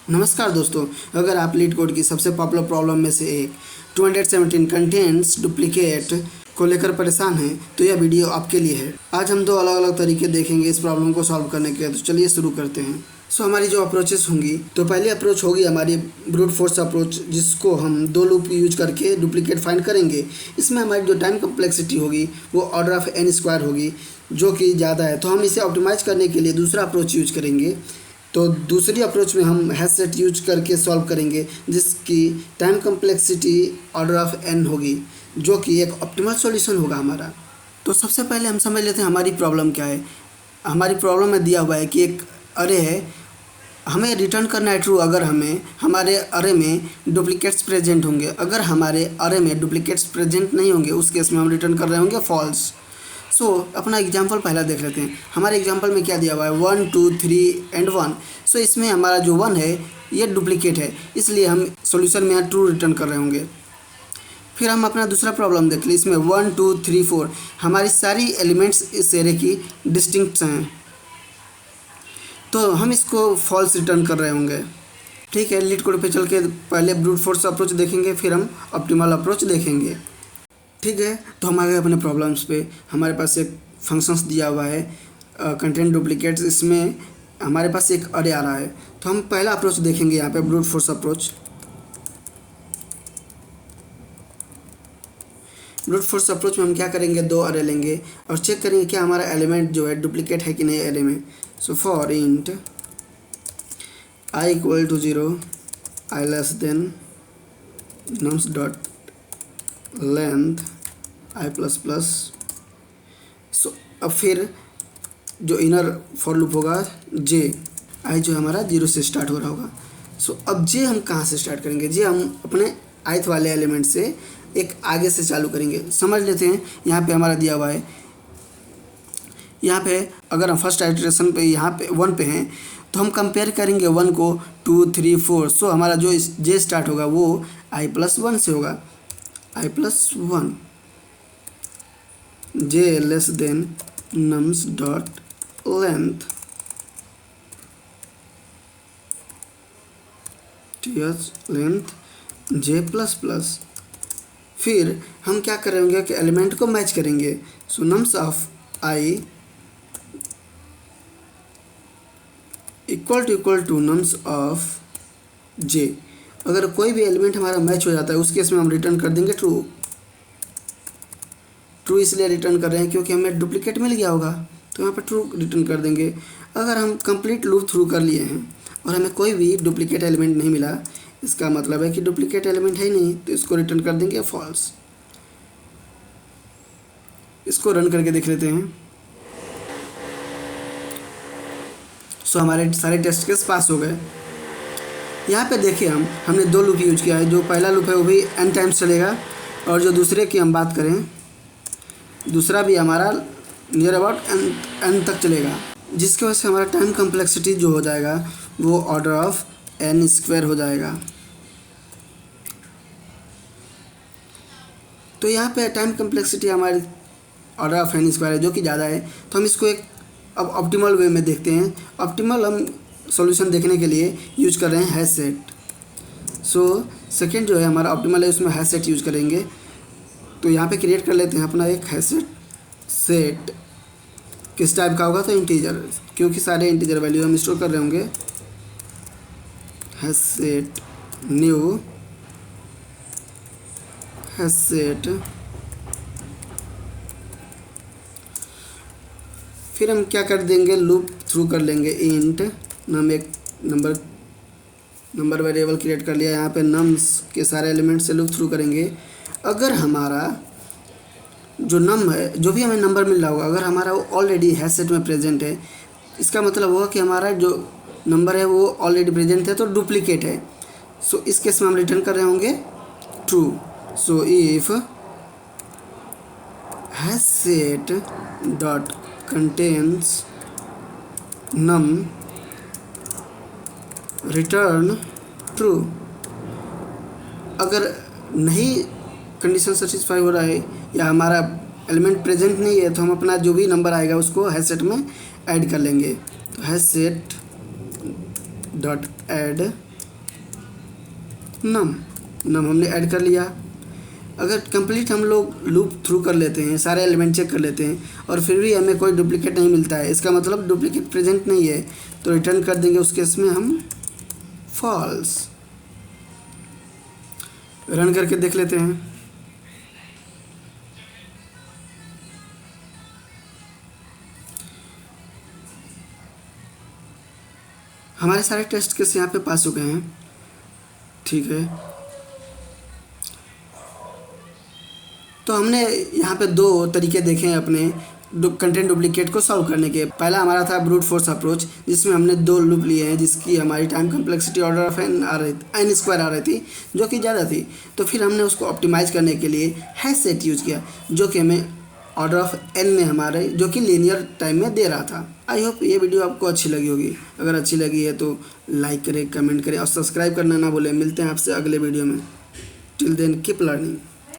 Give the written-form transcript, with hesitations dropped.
नमस्कार दोस्तों, अगर आप लीड कोड की सबसे पॉपुलर प्रॉब्लम में से एक 217 कंटेंट्स डुप्लीकेट को लेकर परेशान हैं तो यह वीडियो आपके लिए है। आज हम दो अलग अलग तरीके देखेंगे इस प्रॉब्लम को सॉल्व करने के। तो चलिए शुरू करते हैं। हमारी जो अप्रोचेस होंगी, तो पहली अप्रोच होगी हमारी ब्रूट फोर्स अप्रोच, जिसको हम दो लूप यूज करके डुप्लीकेट फाइंड करेंगे। इसमें हमारी जो टाइम कम्प्लेक्सिटी होगी वो ऑर्डर ऑफ n स्क्वायर होगी, जो कि ज़्यादा है। तो हम इसे ऑप्टिमाइज करने के लिए दूसरा अप्रोच यूज करेंगे। तो दूसरी अप्रोच में हम हैश सेट यूज करके सॉल्व करेंगे, जिसकी time complexity order of n होगी, जो कि एक ऑप्टिमल सॉल्यूशन होगा हमारा। तो सबसे पहले हम समझ लेते हैं हमारी प्रॉब्लम क्या है। हमारी प्रॉब्लम में दिया हुआ है कि एक अरे है, हमें रिटर्न करना है ट्रू अगर हमें हमारे अरे में डुप्लीकेट्स प्रेजेंट होंगे। अगर हमारे अरे में डुप्लीकेट्स प्रेजेंट नहीं होंगे उस केस में हम रिटर्न कर रहे होंगे फॉल्स। अपना एग्जांपल पहला देख लेते हैं। हमारे एग्जांपल में क्या दिया हुआ है, 1 2 3 एंड 1। इसमें हमारा जो 1 है ये डुप्लीकेट है, इसलिए हम सॉल्यूशन में यहाँ ट्रू रिटर्न कर रहे होंगे। फिर हम अपना दूसरा प्रॉब्लम देख लें। इसमें 1 2 3 4 हमारी सारी एलिमेंट्स इस एरे की डिस्टिंक्ट हैं, तो हम इसको फॉल्स रिटर्न कर रहे होंगे। ठीक है, लीड कोड पे चल के पहले ब्रूट फोर्स अप्रोच देखेंगे, फिर हम ऑप्टिमल अप्रोच देखेंगे। ठीक है, तो हम आ गए अपने प्रॉब्लम्स पे। हमारे पास एक फंक्शंस दिया हुआ है कंटेंट डुप्लीकेट्स। इसमें हमारे पास एक अरे आ रहा है, तो हम पहला अप्रोच देखेंगे यहाँ पे, brute force approach. Brute force approach में हम क्या करेंगे, दो अरे लेंगे और चेक करेंगे क्या हमारा एलिमेंट जो है डुप्लीकेट है कि नहीं अरे में। So for int i equal to 0, i less than nums dot length i plus plus. अब फिर जो इनर फॉर लूप होगा j, i जो हमारा 0 से स्टार्ट हो रहा होगा। अब j हम कहाँ से स्टार्ट करेंगे, j हम अपने ith वाले एलिमेंट से एक आगे से चालू करेंगे। समझ लेते हैं, यहाँ पे हमारा दिया हुआ है, यहाँ पे अगर हम फर्स्ट आइटरेशन पे यहाँ पे 1 पे हैं तो हम कंपेयर करेंगे 1 को 2 3 4। हमारा जो j स्टार्ट होगा वो i प्लस 1 से होगा, i plus 1, j less than nums dot length length j plus plus. फिर हम क्या करेंगे कि एलिमेंट को मैच करेंगे। nums of i equal to nums of j। अगर कोई भी एलिमेंट हमारा मैच हो जाता है उस केस में हम रिटर्न कर देंगे ट्रू। ट्रू इसलिए रिटर्न कर रहे हैं क्योंकि हमें डुप्लीकेट मिल गया होगा, तो यहाँ पर ट्रू रिटर्न कर देंगे। अगर हम कंप्लीट लूप थ्रू कर लिए हैं और हमें कोई भी डुप्लीकेट एलिमेंट नहीं मिला, इसका मतलब है कि डुप्लीकेट एलिमेंट है ही नहीं, तो इसको रिटर्न कर देंगे फॉल्स। इसको रन करके देख लेते हैं। हमारे सारे टेस्ट केस पास हो गए। यहाँ पे देखिए हमने दो लूप यूज किया है। जो पहला लूप है वो भी n टाइम्स चलेगा, और जो दूसरे की हम बात करें, दूसरा भी हमारा नियर अबाउट n तक चलेगा, जिसकी वजह से हमारा टाइम कम्प्लेक्सिटी जो हो जाएगा वो ऑर्डर ऑफ n स्क्वायर हो जाएगा। तो यहाँ पे टाइम कम्प्लेक्सिटी हमारी ऑर्डर ऑफ n स्क्वायर है, जो कि ज़्यादा है। तो हम इसको एक अब ऑप्टिमल वे में देखते हैं। ऑप्टिमल हम सॉल्यूशन देखने के लिए यूज कर रहे हैं हैश सेट। सेकंड जो है हमारा ऑप्टिमल है, उसमें हैश सेट यूज करेंगे। तो यहाँ पे क्रिएट कर लेते हैं अपना एक हैश सेट। किस टाइप का होगा, तो इंटीजर, क्योंकि सारे इंटीजर वैल्यू हम स्टोर कर रहे होंगे। Hash set new hash set. फिर हम क्या कर देंगे, लूप थ्रू कर लेंगे इंट नम। एक नंबर वेरिएबल क्रिएट कर लिया, यहाँ पे नम्स के सारे एलिमेंट से लूप थ्रू करेंगे। अगर हमारा जो नम है, जो भी हमें नंबर मिल रहा होगा, अगर हमारा वो ऑलरेडी हैश सेट में प्रेजेंट है, इसका मतलब होगा कि हमारा जो नंबर है वो ऑलरेडी प्रेजेंट है, तो डुप्लीकेट है। इस केस में हम रिटर्न कर रहे होंगे true. If hash set dot contains num return true। अगर नहीं कंडीशन सेटिस्फाई हो रहा है या हमारा एलिमेंट प्रेजेंट नहीं है, तो हम अपना जो भी नंबर आएगा उसको हैश सेट में ऐड कर लेंगे। तो हैश सेट डॉट ऐड नम हमने ऐड कर लिया। अगर कंप्लीट हम लोग लूप थ्रू कर लेते हैं, सारे एलिमेंट चेक कर लेते हैं और फिर भी हमें कोई डुप्लीकेट नहीं मिलता है, इसका मतलब डुप्लीकेट प्रेजेंट नहीं है, तो रिटर्न कर देंगे उस केस में हम फॉल्स। रन करके देख लेते हैं। हमारे सारे टेस्ट केस यहाँ पे पास हो गए हैं। ठीक है, तो हमने यहाँ पे दो तरीके देखे हैं अपने कंटेंट डुप्लीकेट को सॉल्व करने के। पहला हमारा था ब्रूट फोर्स अप्रोच, जिसमें हमने दो लूप लिए हैं, जिसकी हमारी time complexity order of n square आ रही थी, जो कि ज़्यादा थी। तो फिर हमने उसको ऑप्टिमाइज़ करने के लिए हैश सेट यूज़ किया, जो कि हमें ऑर्डर ऑफ एन में हमारे जो कि लीनियर टाइम में दे रहा था। आई होप ये वीडियो आपको अच्छी लगी होगी। अगर अच्छी लगी है तो लाइक करें, कमेंट करें और सब्सक्राइब करना ना भूलें। मिलते हैं आपसे अगले वीडियो में। Till then keep learning.